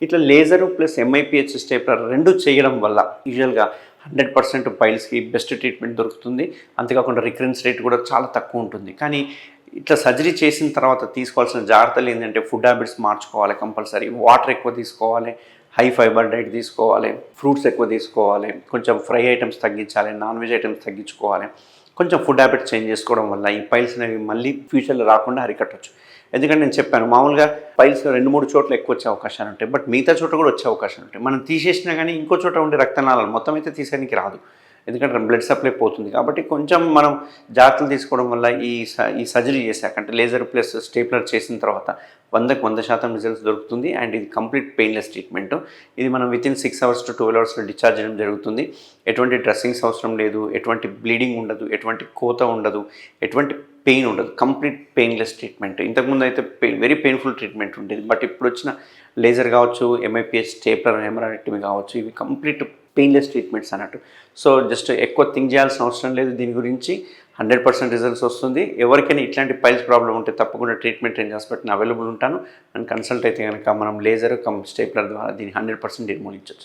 ఇట్లా laser plus ఎంఐపిహెచ్ stapler 2 చేయడం వల్ల యూజువల్గా 100% పైల్స్కి బెస్ట్ ట్రీట్మెంట్ దొరుకుతుంది. అంతేకాకుండా రికరెన్స్ రేట్ కూడా చాలా తక్కువ ఉంటుంది. కానీ ఇట్లా సర్జరీ చేసిన తర్వాత తీసుకోవాల్సిన జాగ్రత్తలు ఏంటంటే ఫుడ్ హ్యాబిట్స్ మార్చుకోవాలి కంపల్సరీ. వాటర్ ఎక్కువ తీసుకోవాలి, హై ఫైబర్ డైట్ తీసుకోవాలి, ఫ్రూట్స్ ఎక్కువ తీసుకోవాలి, కొంచెం ఫ్రై ఐటమ్స్ తగ్గించాలి, నాన్ వెజ్ ఐటమ్స్ తగ్గించుకోవాలి. కొంచెం ఫుడ్ హ్యాబిట్ చేంజ్ చేసుకోవడం వల్ల ఈ పైల్స్ అనేవి మళ్ళీ ఫ్యూచర్లో రాకుండా అరికట్టచ్చు. ఎందుకంటే నేను చెప్పాను మామూలుగా పైల్స్ 2-3 చోట్ల ఎక్కువ వచ్చే అవకాశాలు ఉంటాయి, బట్ మిగతా చోట కూడా వచ్చే అవకాశాలు ఉంటాయి. మనం తీసేసినా కానీ ఇంకో చోట ఉండే రక్తనాళాలు మొత్తం అయితే తీసేయడానికి రాదు, ఎందుకంటే బ్లడ్ సప్లై పోతుంది. కాబట్టి కొంచెం మనం జాగ్రత్తలు తీసుకోవడం వల్ల ఈ సర్జరీ చేశాక అంటే లేజర్ ప్లస్ స్టేప్లర్ చేసిన తర్వాత 100% రిజల్ట్స్ దొరుకుతుంది. అండ్ ఇది కంప్లీట్ పెయిన్లెస్ ట్రీట్మెంట్. ఇది మనం within 6 hours to 12 hours discharge చేయడం జరుగుతుంది. ఎటువంటి డ్రెస్సింగ్స్ అవసరం లేదు, ఎటువంటి బ్లీడింగ్ ఉండదు, ఎటువంటి కోత ఉండదు, ఎటువంటి పెయిన్ ఉండదు. Complete painless treatment. ఇంతకుముందు అయితే వెరీ పెయిన్ఫుల్ ట్రీట్మెంట్ ఉండేది, బట్ ఇప్పుడు వచ్చిన లేజర్ కావచ్చు, ఎంఐపిహెచ్ స్టేప్లర్, హెమరాయిడెక్టమీ కావచ్చు, ఇవి కంప్లీట్ పెయిన్లెస్ ట్రీట్మెంట్స్ అన్నట్టు. సో జస్ట్ ఎక్కువ థింక్ చేయాల్సిన అవసరం లేదు దీని గురించి. 100% రిజల్ట్స్ వస్తుంది. ఎవరికైనా ఇట్లాంటి పైల్స్ ప్రాబ్లం ఉంటే తప్పకుండా ట్రీట్మెంట్ రేంజ్ హాస్పిటల్ అవైలబుల్ ఉంటాను. అండ్ కన్సల్ట్ అయితే కనుక మనం లేజర్ స్టేప్లర్ ద్వారా దీన్ని 100% నిర్మూలించవచ్చు.